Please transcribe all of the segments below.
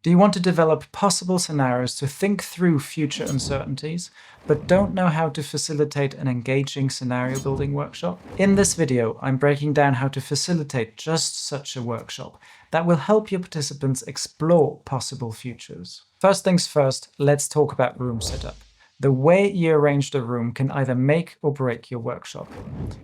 Do you want to develop possible scenarios to think through future uncertainties, but don't know how to facilitate an engaging scenario building workshop? In this video, I'm breaking down how to facilitate just such a workshop that will help your participants explore possible futures. First things first, let's talk about room setup. The way you arrange the room can either make or break your workshop.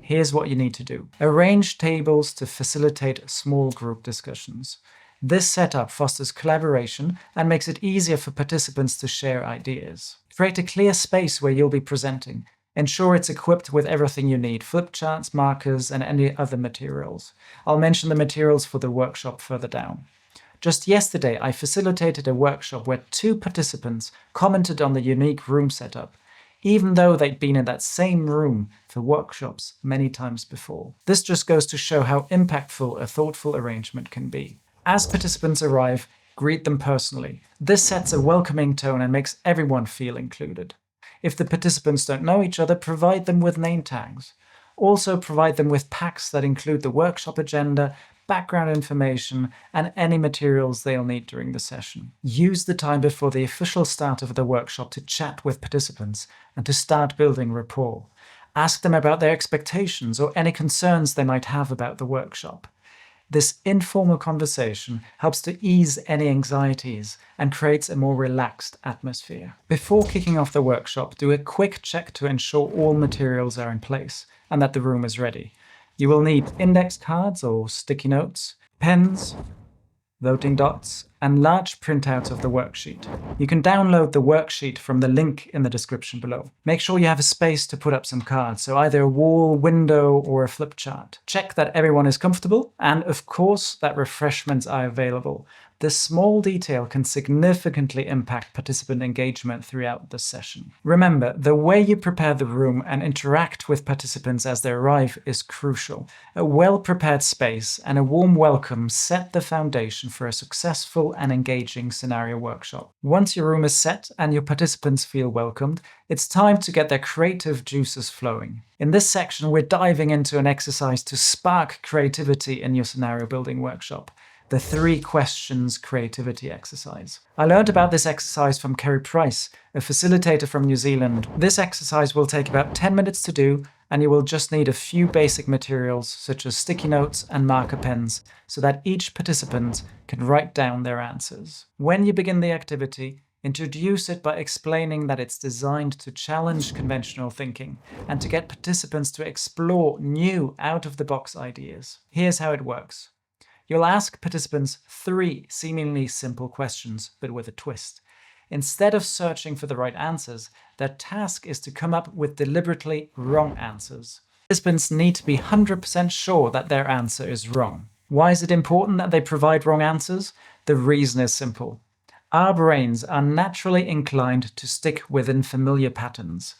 Here's what you need to do. Arrange tables to facilitate small group discussions. This setup fosters collaboration and makes it easier for participants to share ideas. Create a clear space where you'll be presenting. Ensure it's equipped with everything you need: flip charts, markers, and any other materials. I'll mention the materials for the workshop further down. Just yesterday, I facilitated a workshop where 2 participants commented on the unique room setup, even though they'd been in that same room for workshops many times before. This just goes to show how impactful a thoughtful arrangement can be. As participants arrive, greet them personally. This sets a welcoming tone and makes everyone feel included. If the participants don't know each other, provide them with name tags. Also provide them with packs that include the workshop agenda, background information, and any materials they'll need during the session. Use the time before the official start of the workshop to chat with participants and to start building rapport. Ask them about their expectations or any concerns they might have about the workshop. This informal conversation helps to ease any anxieties and creates a more relaxed atmosphere. Before kicking off the workshop, do a quick check to ensure all materials are in place and that the room is ready. You will need index cards or sticky notes, pens, voting dots, and large printouts of the worksheet. You can download the worksheet from the link in the description below. Make sure you have a space to put up some cards, so either a wall, window, or a flip chart. Check that everyone is comfortable, and of course that refreshments are available. This small detail can significantly impact participant engagement throughout the session. Remember, the way you prepare the room and interact with participants as they arrive is crucial. A well-prepared space and a warm welcome set the foundation for a successful and engaging scenario workshop. Once your room is set and your participants feel welcomed, it's time to get their creative juices flowing. In this section, we're diving into an exercise to spark creativity in your scenario building workshop. The 3 questions creativity exercise. I learned about this exercise from Kerry Price, a facilitator from New Zealand. This exercise will take about 10 minutes to do, and you will just need a few basic materials such as sticky notes and marker pens so that each participant can write down their answers. When you begin the activity, introduce it by explaining that it's designed to challenge conventional thinking and to get participants to explore new out-of-the-box ideas. Here's how it works. You'll ask participants 3 seemingly simple questions, but with a twist. Instead of searching for the right answers, their task is to come up with deliberately wrong answers. Participants need to be 100% sure that their answer is wrong. Why is it important that they provide wrong answers? The reason is simple. Our brains are naturally inclined to stick within familiar patterns.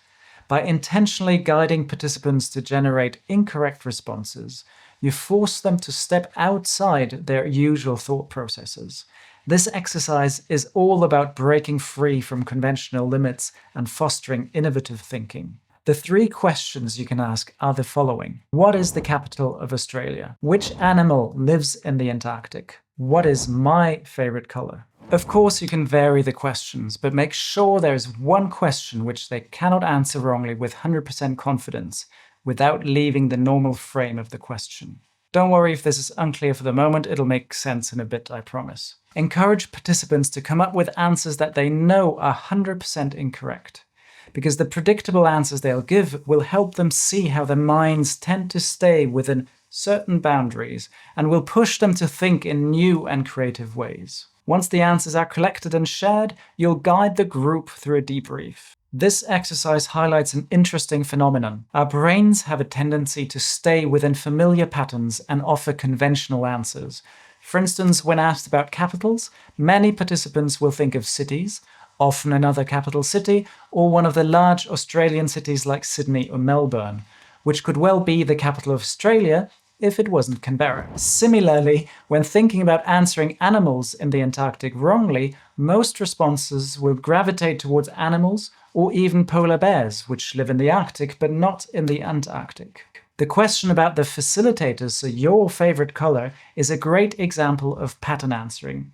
By intentionally guiding participants to generate incorrect responses, you force them to step outside their usual thought processes. This exercise is all about breaking free from conventional limits and fostering innovative thinking. The 3 questions you can ask are the following. What is the capital of Australia? Which animal lives in the Antarctic? What is my favorite color? Of course, you can vary the questions, but make sure there is one question which they cannot answer wrongly with 100% confidence, without leaving the normal frame of the question. Don't worry if this is unclear for the moment, it'll make sense in a bit, I promise. Encourage participants to come up with answers that they know are 100% incorrect, because the predictable answers they'll give will help them see how their minds tend to stay within certain boundaries and will push them to think in new and creative ways. Once the answers are collected and shared, you'll guide the group through a debrief. This exercise highlights an interesting phenomenon. Our brains have a tendency to stay within familiar patterns and offer conventional answers. For instance, when asked about capitals, many participants will think of cities, often another capital city, or one of the large Australian cities like Sydney or Melbourne, which could well be the capital of Australia if it wasn't Canberra. Similarly, when thinking about answering animals in the Antarctic wrongly, most responses will gravitate towards animals or even polar bears, which live in the Arctic but not in the Antarctic. The question about the facilitators, so your favorite color, is a great example of pattern answering.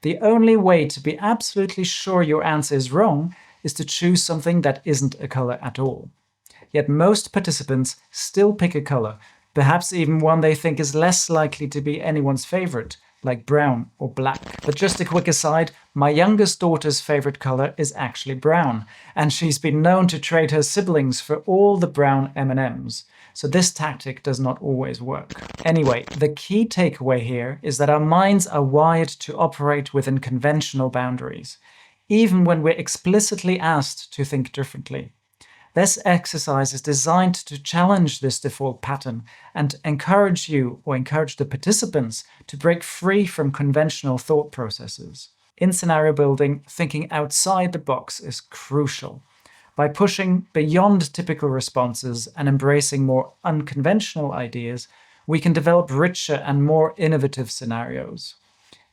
The only way to be absolutely sure your answer is wrong is to choose something that isn't a color at all. Yet most participants still pick a color, perhaps even one they think is less likely to be anyone's favorite, like brown or black. But just a quick aside, my youngest daughter's favorite color is actually brown, and she's been known to trade her siblings for all the brown M&Ms. So this tactic does not always work. Anyway, the key takeaway here is that our minds are wired to operate within conventional boundaries, even when we're explicitly asked to think differently. This exercise is designed to challenge this default pattern and encourage the participants to break free from conventional thought processes. In scenario building, thinking outside the box is crucial. By pushing beyond typical responses and embracing more unconventional ideas, we can develop richer and more innovative scenarios.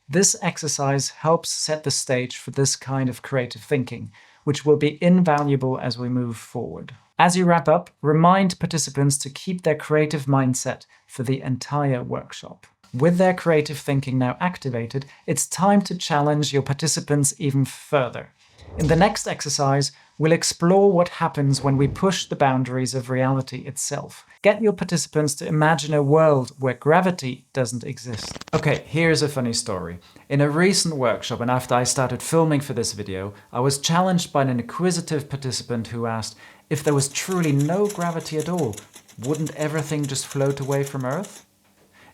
This exercise helps set the stage for this kind of creative thinking, which will be invaluable as we move forward. As you wrap up, remind participants to keep their creative mindset for the entire workshop. With their creative thinking now activated, it's time to challenge your participants even further. In the next exercise, we'll explore what happens when we push the boundaries of reality itself. Get your participants to imagine a world where gravity doesn't exist. Okay, here's a funny story. In a recent workshop, and after I started filming for this video, I was challenged by an inquisitive participant who asked, if there was truly no gravity at all, wouldn't everything just float away from Earth?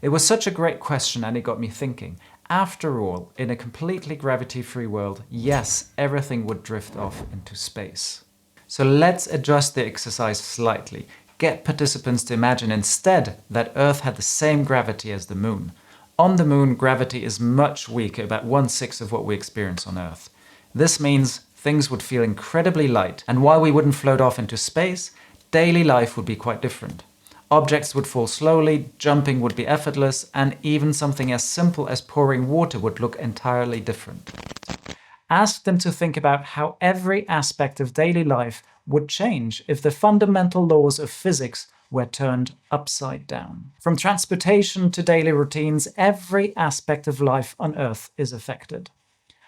It was such a great question, and it got me thinking. After all, in a completely gravity-free world, yes, everything would drift off into space. So let's adjust the exercise slightly. Get participants to imagine instead that Earth had the same gravity as the Moon. On the Moon, gravity is much weaker, about 1/6 of what we experience on Earth. This means things would feel incredibly light, and while we wouldn't float off into space, daily life would be quite different. Objects would fall slowly, jumping would be effortless, and even something as simple as pouring water would look entirely different. Ask them to think about how every aspect of daily life would change if the fundamental laws of physics were turned upside down. From transportation to daily routines, every aspect of life on Earth is affected.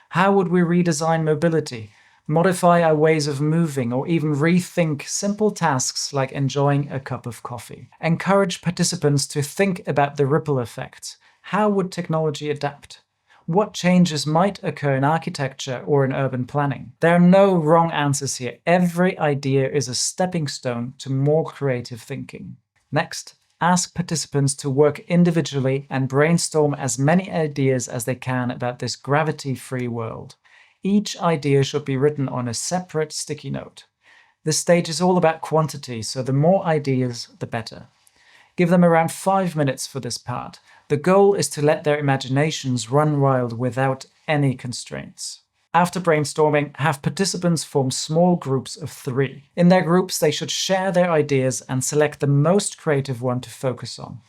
How would we redesign mobility, modify our ways of moving, or even rethink simple tasks like enjoying a cup of coffee? Encourage participants to think about the ripple effects. How would technology adapt? What changes might occur in architecture or in urban planning? There are no wrong answers here. Every idea is a stepping stone to more creative thinking. Next, ask participants to work individually and brainstorm as many ideas as they can about this gravity-free world. Each idea should be written on a separate sticky note. This stage is all about quantity, so the more ideas, the better. Give them around 5 minutes for this part. The goal is to let their imaginations run wild without any constraints. After brainstorming, have participants form small groups of 3. In their groups, they should share their ideas and select the most creative one to focus on.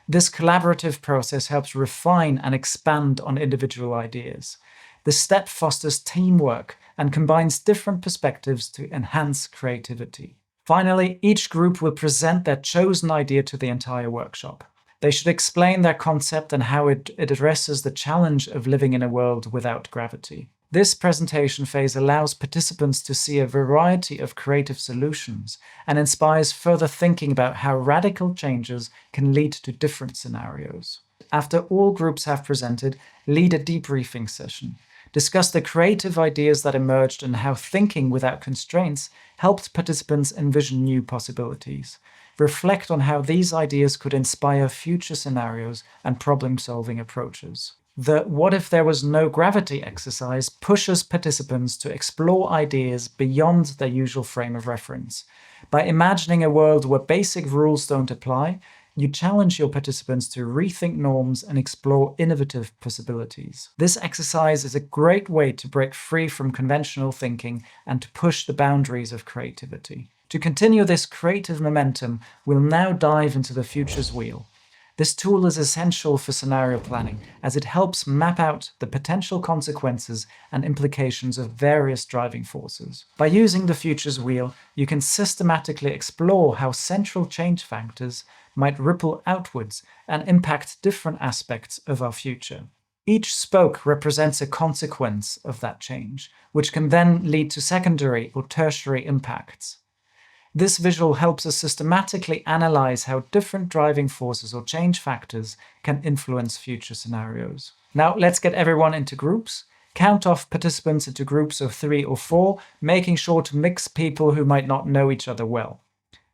This collaborative process helps refine and expand on individual ideas. This step fosters teamwork and combines different perspectives to enhance creativity. Finally, each group will present their chosen idea to the entire workshop. They should explain their concept and how it addresses the challenge of living in a world without gravity. This presentation phase allows participants to see a variety of creative solutions and inspires further thinking about how radical changes can lead to different scenarios. After all groups have presented, lead a debriefing session. Discuss the creative ideas that emerged and how thinking without constraints helped participants envision new possibilities. Reflect on how these ideas could inspire future scenarios and problem-solving approaches. The "what if there was no gravity" exercise pushes participants to explore ideas beyond their usual frame of reference. By imagining a world where basic rules don't apply, you challenge your participants to rethink norms and explore innovative possibilities. This exercise is a great way to break free from conventional thinking and to push the boundaries of creativity. To continue this creative momentum, we'll now dive into the Futures Wheel. This tool is essential for scenario planning, as it helps map out the potential consequences and implications of various driving forces. By using the Futures Wheel, you can systematically explore how central change factors might ripple outwards and impact different aspects of our future. Each spoke represents a consequence of that change, which can then lead to secondary or tertiary impacts. This visual helps us systematically analyze how different driving forces or change factors can influence future scenarios. Now let's get everyone into groups. Count off participants into groups of 3 or 4, making sure to mix people who might not know each other well.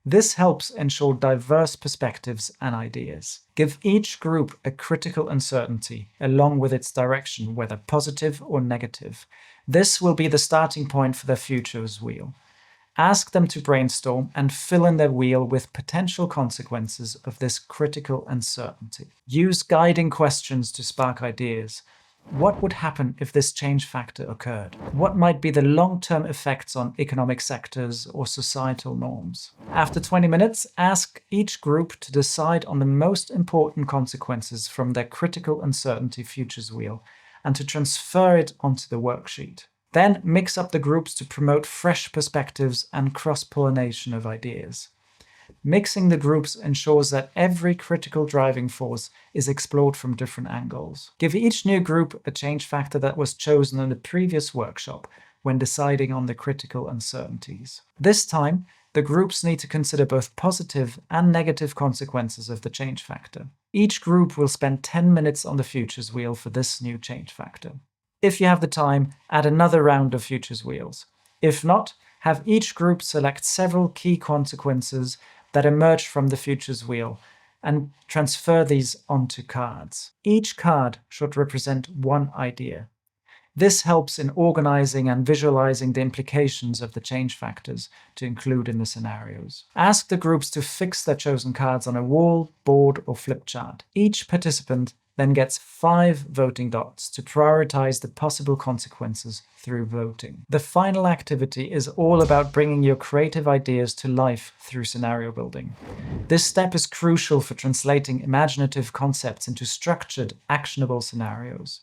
This helps ensure diverse perspectives and ideas. Give each group a critical uncertainty, along with its direction, whether positive or negative. This will be the starting point for their futures wheel. Ask them to brainstorm and fill in their wheel with potential consequences of this critical uncertainty. Use guiding questions to spark ideas. What would happen if this change factor occurred? What might be the long-term effects on economic sectors or societal norms? After 20 minutes, ask each group to decide on the most important consequences from their critical uncertainty futures wheel and to transfer it onto the worksheet. Then mix up the groups to promote fresh perspectives and cross-pollination of ideas. Mixing the groups ensures that every critical driving force is explored from different angles. Give each new group a change factor that was chosen in the previous workshop when deciding on the critical uncertainties. This time, the groups need to consider both positive and negative consequences of the change factor. Each group will spend 10 minutes on the futures wheel for this new change factor. If you have the time, add another round of futures wheels. If not, have each group select several key consequences that emerge from the futures wheel and transfer these onto cards. Each card should represent one idea. This helps in organizing and visualizing the implications of the change factors to include in the scenarios. Ask the groups to fix their chosen cards on a wall, board, or flip chart. Each participant then gets 5 voting dots to prioritize the possible consequences through voting. The final activity is all about bringing your creative ideas to life through scenario building. This step is crucial for translating imaginative concepts into structured, actionable scenarios.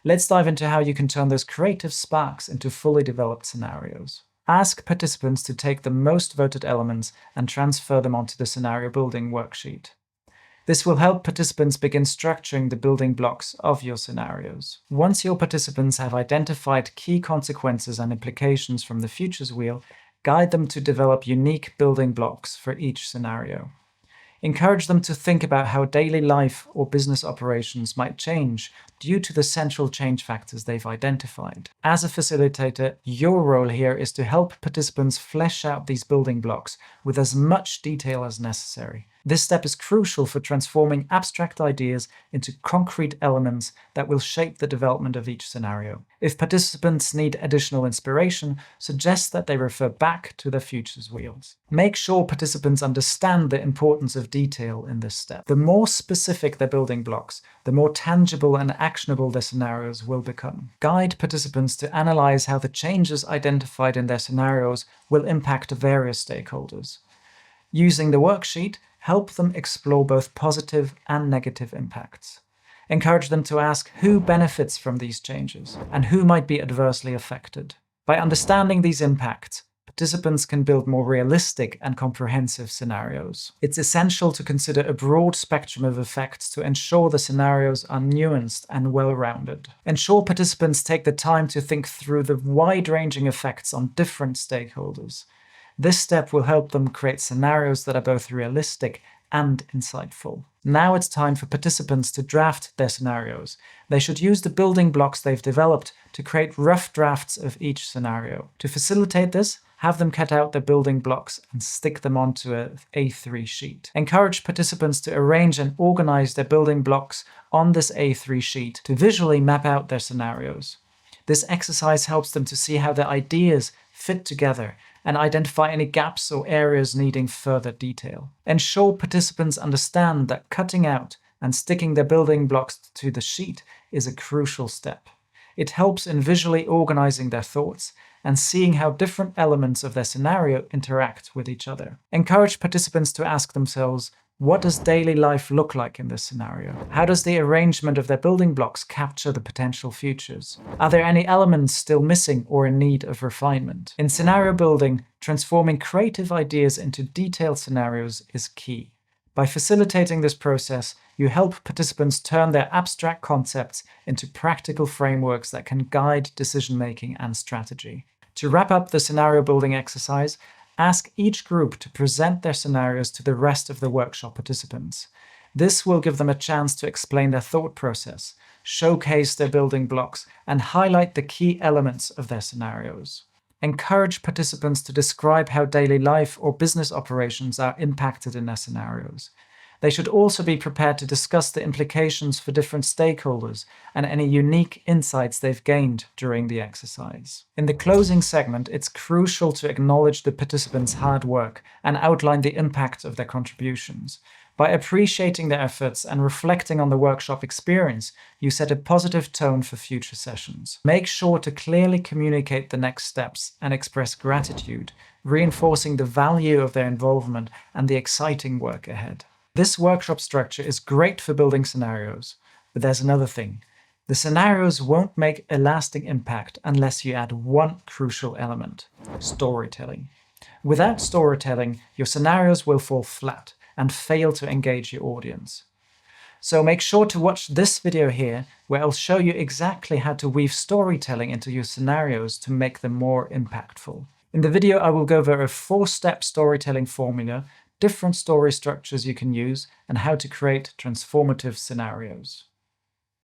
Let's dive into how you can turn those creative sparks into fully developed scenarios. Ask participants to take the most voted elements and transfer them onto the scenario building worksheet. This will help participants begin structuring the building blocks of your scenarios. Once your participants have identified key consequences and implications from the futures wheel, guide them to develop unique building blocks for each scenario. Encourage them to think about how daily life or business operations might change due to the central change factors they've identified. As a facilitator, your role here is to help participants flesh out these building blocks with as much detail as necessary. This step is crucial for transforming abstract ideas into concrete elements that will shape the development of each scenario. If participants need additional inspiration, suggest that they refer back to their futures wheels. Make sure participants understand the importance of detail in this step. The more specific their building blocks, the more tangible and actionable their scenarios will become. Guide participants to analyze how the changes identified in their scenarios will impact various stakeholders. Using the worksheet, help them explore both positive and negative impacts. Encourage them to ask who benefits from these changes and who might be adversely affected. By understanding these impacts, participants can build more realistic and comprehensive scenarios. It's essential to consider a broad spectrum of effects to ensure the scenarios are nuanced and well-rounded. Ensure participants take the time to think through the wide-ranging effects on different stakeholders. This step will help them create scenarios that are both realistic and insightful. Now it's time for participants to draft their scenarios. They should use the building blocks they've developed to create rough drafts of each scenario. To facilitate this, have them cut out their building blocks and stick them onto an A3 sheet. Encourage participants to arrange and organize their building blocks on this A3 sheet to visually map out their scenarios. This exercise helps them to see how their ideas fit together and identify any gaps or areas needing further detail. Ensure participants understand that cutting out and sticking their building blocks to the sheet is a crucial step. It helps in visually organizing their thoughts and seeing how different elements of their scenario interact with each other. Encourage participants to ask themselves, what does daily life look like in this scenario? How does the arrangement of their building blocks capture the potential futures? Are there any elements still missing or in need of refinement? In scenario building, transforming creative ideas into detailed scenarios is key. By facilitating this process, you help participants turn their abstract concepts into practical frameworks that can guide decision-making and strategy. To wrap up the scenario building exercise, ask each group to present their scenarios to the rest of the workshop participants. This will give them a chance to explain their thought process, showcase their building blocks, and highlight the key elements of their scenarios. Encourage participants to describe how daily life or business operations are impacted in their scenarios. They should also be prepared to discuss the implications for different stakeholders and any unique insights they've gained during the exercise. In the closing segment, it's crucial to acknowledge the participants' hard work and outline the impact of their contributions. By appreciating their efforts and reflecting on the workshop experience, you set a positive tone for future sessions. Make sure to clearly communicate the next steps and express gratitude, reinforcing the value of their involvement and the exciting work ahead. This workshop structure is great for building scenarios, but there's another thing. The scenarios won't make a lasting impact unless you add one crucial element: storytelling. Without storytelling, your scenarios will fall flat and fail to engage your audience. So make sure to watch this video here, where I'll show you exactly how to weave storytelling into your scenarios to make them more impactful. In the video, I will go over a 4-step storytelling formula, different story structures you can use, and how to create transformative scenarios.